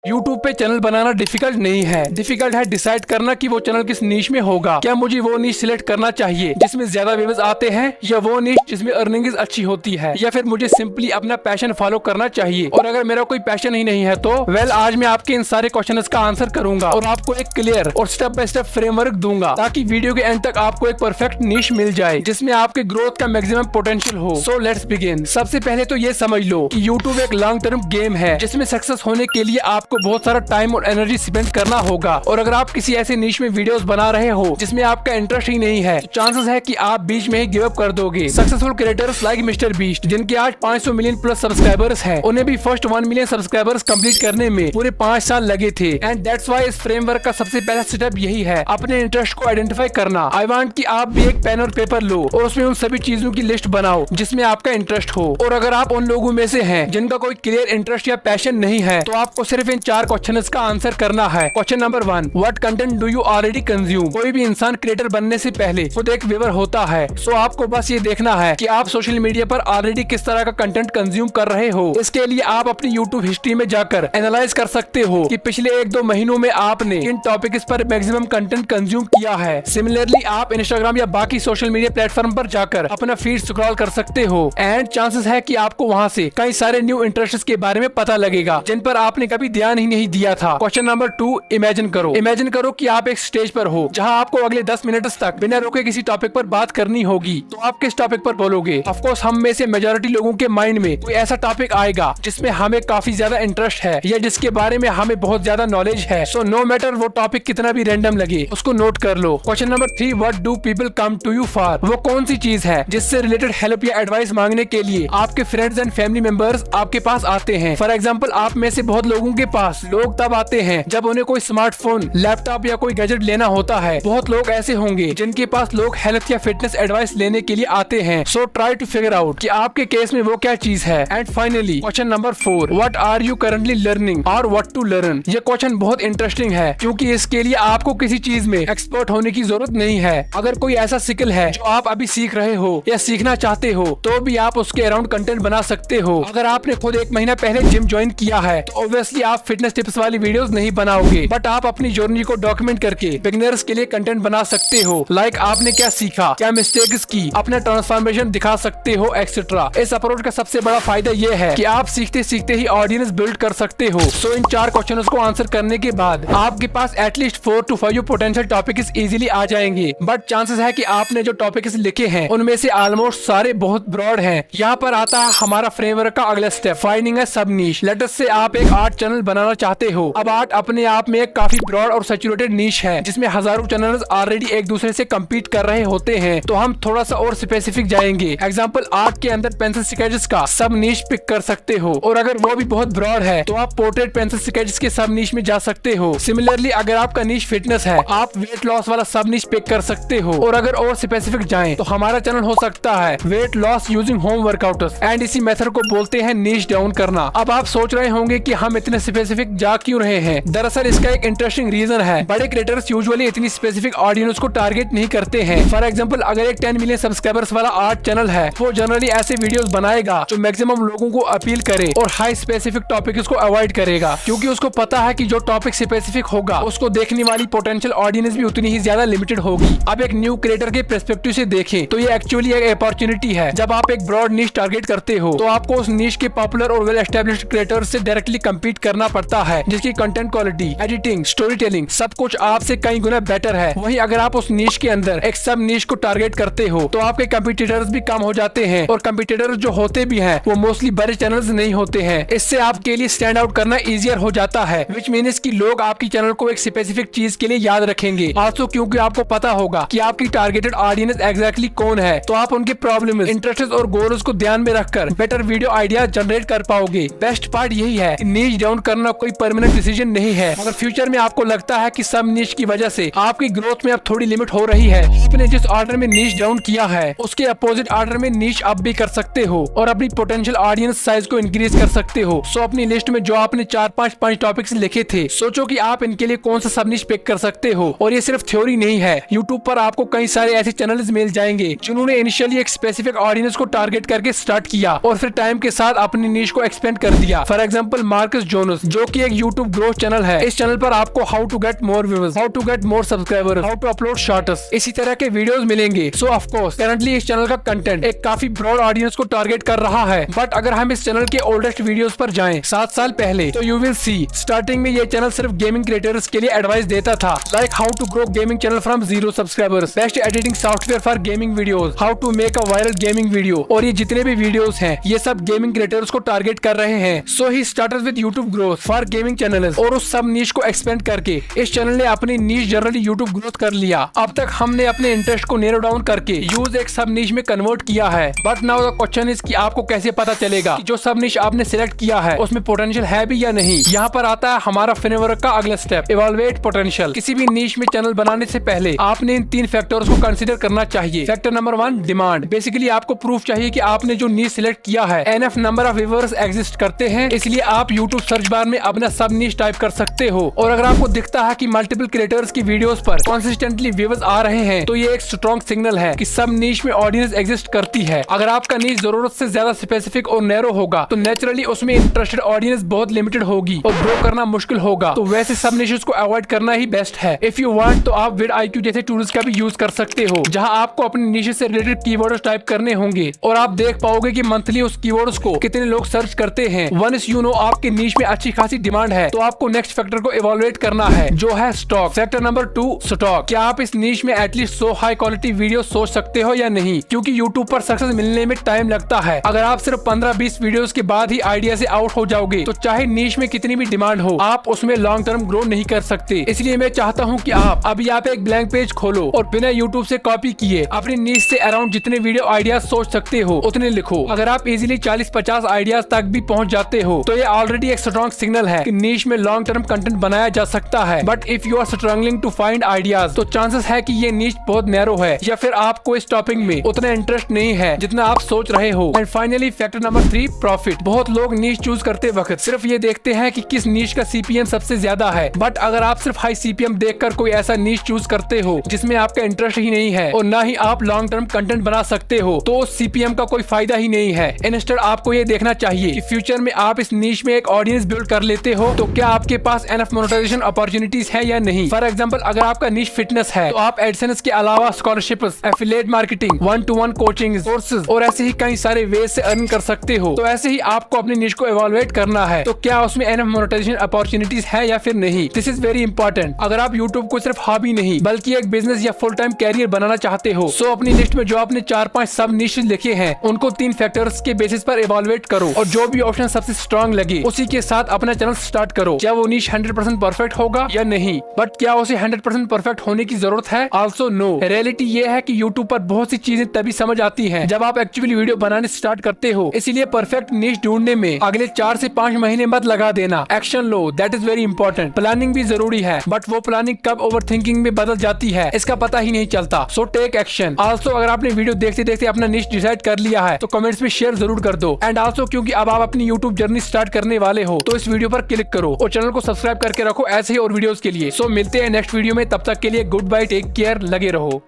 YouTube पे channel बनाना difficult नहीं है, डिफिकल्ट है डिसाइड करना कि वो चैनल किस नीश में होगा। क्या मुझे वो नीश सिलेक्ट करना चाहिए जिसमें ज्यादा व्यूज आते हैं, या वो नीश जिसमें अर्निंग अच्छी होती है, या फिर मुझे सिंपली अपना पैशन फॉलो करना चाहिए। और अगर मेरा कोई पैशन ही नहीं है तो आज मैं आपके इन सारे क्वेश्चन का आंसर करूंगा और आपको एक क्लियर और स्टेप बाय स्टेप फ्रेमवर्क दूंगा, ताकि वीडियो के एंड तक आपको एक परफेक्ट नीश मिल जाए जिसमें आपके ग्रोथ का मैक्सिमम पोटेंशियल हो। So let's begin. सबसे पहले तो ये समझ लो कि यूट्यूब एक लॉन्ग टर्म गेम है जिसमें सक्सेस होने के लिए आपको बहुत सारा टाइम और एनर्जी स्पेंड करना होगा। और अगर आप किसी ऐसे नीश में वीडियोस बना रहे हो जिसमें आपका इंटरेस्ट ही नहीं है, तो चांसेस है कि आप बीच में ही गिव अप कर दोगे। Successful creators like mister beast, जिनके आज 500 मिलियन प्लस सब्सक्राइबर्स हैं, उन्हें भी फर्स्ट 1 मिलियन सब्सक्राइबर्स कंप्लीट करने में पूरे 5 साल लगे थे। एंड दैट्स व्हाई इस फ्रेमवर्क का सबसे पहला स्टेप यही है, अपने इंटरेस्ट को आइडेंटिफाई करना। आई वांट कि आप भी एक पेन और पेपर लो और उसमें उन सभी चीजों की लिस्ट बनाओ जिसमें आपका इंटरेस्ट हो। और अगर आप उन लोगों में से हैं जिनका कोई क्लियर इंटरेस्ट या पैशन नहीं है, तो आपको सिर्फ इन 4 क्वेश्चंस का आंसर करना है। Question number 1, what content do you already consume. कोई भी इंसान क्रिएटर बनने से पहले खुद एक व्यूअर होता है। सो आपको बस ये देखना है कि आप सोशल मीडिया पर ऑलरेडी किस तरह का कंटेंट कंज्यूम कर रहे हो। इसके लिए आप अपनी यूट्यूब हिस्ट्री में जाकर एनालाइज कर सकते हो कि पिछले 1-2 महीनों में आपने किन टॉपिक्स पर मैक्सिमम कंटेंट कंज्यूम किया है। सिमिलरली आप इंस्टाग्राम या बाकी सोशल मीडिया प्लेटफॉर्म पर जाकर अपना फीड स्क्रॉल कर सकते हो एंड चांसेस है कि आपको वहां से कई सारे न्यू इंटरेस्ट के बारे में पता लगेगा जिन पर आपने कभी ध्यान ही नहीं दिया था। क्वेश्चन नंबर 2, इमेजिन करो। इमेजिन करो कि आप एक स्टेज पर हो जहां आपको अगले 10 मिनट तक बिना रोके किसी टॉपिक पर बात करनी होगी। तो आप किस टॉपिक पर बोलोगे? ऑफ कोर्स हम में से मेजॉरिटी लोगों के माइंड में कोई ऐसा टॉपिक आएगा जिसमें हमें काफी ज्यादा इंटरेस्ट है या जिसके बारे में हमें बहुत ज्यादा नॉलेज है। सो नो मैटर वो टॉपिक कितना भी रैंडम लगे, उसको नोट कर लो। Question number 3, what do people come to you for. वो कौन सी चीज है जिससे रिलेटेड हेल्प या एडवाइस मांगने के लिए आपके फ्रेंड्स एंड फैमिली मेंबर्स आपके पास आते हैं। फॉर एग्जाम्पल आप में से बहुत लोगों के पास लोग तब आते हैं जब उन्हें कोई स्मार्टफोन, लैपटॉप या कोई गैजेट लेना होता है। बहुत लोग ऐसे होंगे जिनके पास लोग हेल्थ या फिटनेस एडवाइस लेने के लिए आते हैं। So try to figure out कि आपके केस में वो क्या चीज है। And finally question number 4, what are you currently learning और व्हाट टू लर्न। ये क्वेश्चन बहुत इंटरेस्टिंग है क्योंकि इसके लिए आपको किसी चीज में एक्सपर्ट होने की जरूरत नहीं है। अगर कोई ऐसा स्किल है जो आप अभी सीख रहे हो या सीखना चाहते हो, तो भी आप उसके अराउंड कंटेंट बना सकते हो। अगर आपने खुद 1 महीना पहले जिम ज्वाइन किया है, तो ऑब्वियसली आप फिटनेस टिप्स वाली वीडियोस नहीं बनाओगे, बट आप अपनी जर्नी को डॉक्यूमेंट करके बिगिनर्स के लिए कंटेंट बना सकते हो। लाइक आपने क्या सीखा, क्या मिस्टेक्स की, अपना ट्रांसफॉर्मेशन दिखा सकते हो, एक्सेट्रा। इस अप्रोच का सबसे बड़ा फायदा ये है कि आप सीखते सीखते ही ऑडियंस बिल्ड कर सकते हो। सो इन 4 क्वेश्चंस को आंसर करने के बाद आपके पास at least 4 to 5 potential topics easily आ जाएंगे। बट चांसेस है कि आपने जो टॉपिक्स लिखे हैं उनमें से ऑलमोस्ट सारे बहुत ब्रॉड हैं। यहाँ पर आता है हमारा फ्रेमवर्क का अगला स्टेप, फाइंडिंग अ सब नीश। लेट अस से आप एक आर्ट चैनल बनाना चाहते हो। अब आर्ट अपने आप में एक काफी ब्रॉड और सैचुरेटेड नीश है जिसमें हजारों चैनल्स ऑलरेडी एक दूसरे से कम्पीट कर रहे होते हैं। तो हम थोड़ा सा और स्पेसिफिक जाएंगे। एग्जाम्पल आर्ट के अंदर पेंसिल स्केचेस का सब नीश पिक कर सकते हो, और अगर वो भी बहुत ब्रॉड है तो आप पोर्ट्रेट पेंसिल स्केचेस के सब नीश में जा सकते हो। सिमिलरली अगर आपका नीश फिटनेस है, आप वेट लॉस वाला सब नीश पिक कर सकते हो। और अगर और स्पेसिफिक जाएं तो हमारा चैनल हो सकता है weight loss using home workouts, and इसी मेथड को बोलते हैं नीश डाउन करना। अब आप सोच रहे होंगे कि हम इतने स्पेसिफिक जा क्यों रहे हैं। दरअसल इसका एक इंटरेस्टिंग रीजन है। बड़े क्रिएटर्स यूजुअली इतनी स्पेसिफिक ऑडियंस को टारगेट नहीं करते हैं। फॉर एग्जांपल अगर एक 10 मिलियन सब्सक्राइबर्स वाला आर्ट चैनल है, वो जनरली ऐसे वीडियोस बनाएगा जो मैक्सिमम लोगों को अपील करे और हाई स्पेसिफिक टॉपिक्स को अवॉइड करेगा, क्योंकि उसको पता है कि जो टॉपिक स्पेसिफिक होगा उसको देखने वाली पोटेंशियल ऑडियंस भी उतनी ही ज्यादा लिमिटेड होगी। अब एक न्यू क्रिएटर के पर्सपेक्टिव से देखें तो ये एक्चुअली एक अपॉर्चुनिटी है। जब आप एक ब्रॉड नीश टारगेट करते हो तो आपको उस नीश के पॉपुलर और वेल एस्टेब्लिश्ड क्रिएटर्स से डायरेक्टली कम्पीट करना पड़ता है, जिसकी content quality, editing, story telling सब कुछ आपसे कई गुना बेटर है। वहीं अगर आप उस नीश के अंदर एक सब नीश को टारगेट करते हो तो आपके कंपटीटर्स भी कम हो जाते हैं, और कंपटीटर्स जो होते भी हैं वो मोस्टली बड़े चैनल्स नहीं होते हैं। इससे आपके लिए स्टैंड आउट करना इजियर हो जाता है, विच मीन्स कि लोग आपकी चैनल को एक स्पेसिफिक चीज के लिए याद रखेंगे। आल्सो क्योंकि आपको पता होगा कि आपकी टारगेटेड ऑडियंस एग्जैक्टली कौन है, तो आप उनके प्रॉब्लम, इंटरेस्ट और गोल्स को ध्यान में रखकर बेटर वीडियो आइडिया जनरेट कर पाओगे। बेस्ट पार्ट यही है कि नीश डाउन करना कोई परमानेंट डिसीजन नहीं है। अगर फ्यूचर में आपको लगता है कि सब नीश की वजह से आपकी ग्रोथ में अब थोड़ी लिमिट हो रही है, आपने जिस ऑर्डर में नीश डाउन किया है उसके अपोजिट ऑर्डर में नीश अप भी कर सकते हो और अपनी पोटेंशियल ऑडियंस साइज को इंक्रीज कर सकते हो। सो अपनी लिस्ट में जो आपने 4-5 टॉपिक्स लिखे थे, सोचो कि आप इनके लिए कौन सा सब नीश पिक कर सकते हो। और ये सिर्फ थ्योरी नहीं है, यूट्यूब पर आपको कई सारे ऐसे चैनल्स मिल जाएंगे जिन्होंने इनिशियली एक स्पेसिफिक ऑडियंस को टारगेट करके स्टार्ट किया और फिर टाइम के साथ अपनी नीश को एक्सपेंड कर दिया। फॉर एग्जांपल मार्कस जोनस, जो कि एक यूट्यूब ग्रोथ चैनल है। इस चैनल पर आपको how to get more viewers, how to get more subscribers, how to upload shorts, इसी तरह के वीडियोस मिलेंगे। सो ऑफ कोर्स करंटली इस चैनल का कंटेंट एक काफी ब्रॉड ऑडियंस को टारगेट कर रहा है। बट अगर हम इस चैनल के ओल्डेस्ट वीडियोस पर जाएं 7 साल पहले, तो यू विल सी स्टार्टिंग में ये चैनल सिर्फ गेमिंग क्रिएटर्स के लिए एडवाइस देता था, like how to grow gaming channel from 0 subscribers, best editing software for gaming videos, how to make a viral gaming video. और ये जितने भी वीडियोस हैं ये सब गेमिंग क्रिएटर्स को टारगेट कर रहे हैं। So he started with YouTube growth for gaming channels, और उस सब नीश को एक्सपेंड करके इस चैनल ने अपनी नीश जनरली यूट्यूब ग्रोथ कर लिया। अब तक हमने अपने इंटरेस्ट को नैरो डाउन करके यूज एक सब नीश में कन्वर्ट किया है। But now the question is कि आपको कैसे पता चलेगा कि जो सब नीश आपने सिलेक्ट किया है उसमें पोटेंशियल है भी या नहीं। यहाँ पर आता है हमारा फ्रेमवर्क का अगला स्टेप, इवैल्यूएट पोटेंशियल। किसी भी नीश में चैनल बनाने से पहले आपने इन 3 फैक्टर्स को कंसीडर करना चाहिए। Factor number 1, demand. बेसिकली आपको प्रूफ चाहिए कि आपने जो नीश सिलेक्ट किया है enough number of viewers exist करते हैं, इसलिए आप यूट्यूब सर्च बार में अपना सब नीश टाइप कर सकते हो। और अगर आपको दिखता है कि मल्टीपल क्रिएटर्स की वीडियोस पर कंसिस्टेंटली व्यूअर्स आ रहे हैं, तो ये एक स्ट्रॉन्ग सिग्नल है कि सब नीश में ऑडियंस एग्जिस्ट करती है। अगर आपका नीश जरूरत से ज्यादा स्पेसिफिक और नैरो होगा तो नेचुरली उसमें इंटरेस्टेड ऑडियंस बहुत लिमिटेड होगी और ग्रो करना मुश्किल होगा। तो वैसे सब निशेस को अवॉइड करना ही बेस्ट है। इफ यू वांट तो आप vidIQ जैसे टूल्स का भी यूज कर सकते हो, जहां आपको अपने निशे से रिलेटेड कीवर्ड्स टाइप करने होंगे और आप देख पाओगे कि मंथली उस कीवर्ड्स को कितने लोग सर्च करते हैं। वंस यू नो आपके नीश में अच्छी खासी डिमांड है, तो आपको नेक्स्ट फैक्टर को इवैल्यूएट करना है, जो है स्टॉक। Factor number 2, stock. क्या आप इस नीश में एटलीस्ट 100 हाई क्वालिटी वीडियो सोच सकते हो या नहीं, क्योंकि यूट्यूब पर सक्सेस मिलने में टाइम लगता है। अगर आप सिर्फ 15-20 वीडियोस के बाद ही आइडिया से आउट हो जाओगे तो चाहे नीश में कितनी भी डिमांड हो, आप उसमें लॉन्ग टर्म ग्रो नहीं कर सकते। इसलिए मैं चाहता हूं कि आप एक ब्लैंक पेज खोलो और बिना यूट्यूब से कॉपी किए अपनी नीश से अराउंड जितने वीडियो आइडियाज सोच सकते हो उतने लिखो। अगर आप इजीली 40-50 आइडियाज तक भी पहुंच जाते हो तो ये ऑलरेडी एक स्ट्रॉन्ग सिग्नल है कि नीश में लॉन्ग टर्म कंटेंट बनाया जा सकता है। But if you are struggling to find ideas, तो चांसेस है कि ये नीश बहुत नैरो है या फिर आपको इस टॉपिक में उतना इंटरेस्ट नहीं है जितना आप सोच रहे हो। And finally factor number 3, profit. बहुत लोग नीश चूज करते वक्त सिर्फ ये देखते हैं कि किस नीश का CPM सबसे ज्यादा है। बट अगर आप सिर्फ हाई CPM देखकर कोई ऐसा नीश चूज करते हो जिसमें आपका इंटरेस्ट ही नहीं है और ना ही आप लॉन्ग टर्म कंटेंट बना सकते हो, तो उस CPM का कोई फायदा ही नहीं है। इंस्टेड आपको ये देखना चाहिए कि फ्यूचर में आप इस नीश में एक ऑडियंस बिल्ड कर लेते हो तो क्या आपके पास एनफ मोनेटाइजेशन अपॉर्चुनिटीज है या नहीं। फॉर एग्जाम्पल, अगर आपका नीश फिटनेस है तो आप एडसेंस के अलावा scholarships, affiliate marketing, 1-to-1 coaching, courses और ऐसे ही कई सारे वेज से अर्न कर सकते हो। तो ऐसे ही आपको अपनी नीश को इवैल्यूएट करना है, तो क्या उसमें एनफ मोनेटाइजेशन अपॉर्चुनिटीज है या फिर नहीं। This is very important. अगर आप यूट्यूब को सिर्फ हॉबी नहीं बल्कि एक बिजनेस या फुल टाइम कैरियर बनाना चाहते हो, सो अपनी लिस्ट में जो आपने 4-5 सब नीश लिखे हैं उनको 3 फैक्टर्स के बेसिस पर इवैल्यूएट करो और जो भी ऑप्शन सबसे स्ट्रॉन्ग लगे उसी के साथ अपना चैनल स्टार्ट करो। क्या वो नीश 100% परफेक्ट होगा या नहीं, बट क्या उसे 100% परफेक्ट होने की जरूरत है? Also no. रियलिटी ये है कि यूट्यूब पर बहुत सी चीजें तभी समझ आती हैं जब आप एक्चुअली वीडियो बनाने स्टार्ट करते हो। इसीलिए परफेक्ट नीश ढूंढने में अगले 4 से 5 महीने मत लगा देना। Action low, that is very important. Planning भी जरूरी है, बट वो प्लानिंग कब ओवर थिंकिंग में बदल जाती है इसका पता ही नहीं चलता। So take action. आल्सो अगर आपने वीडियो देखते देखते अपना नीश डिसाइड कर लिया है तो कमेंट्स में शेयर जरूर कर दो। एंड आल्सो क्योंकि अब आप अपनी यूट्यूब जर्नी स्टार्ट करने वाले हो तो इस वीडियो पर क्लिक करो और चैनल को सब्सक्राइब करके रखो ऐसे ही और वीडियोस के लिए। सो मिलते हैं नेक्स्ट वीडियो में, तब तक के लिए गुड बाय, टेक केयर, लगे रहो।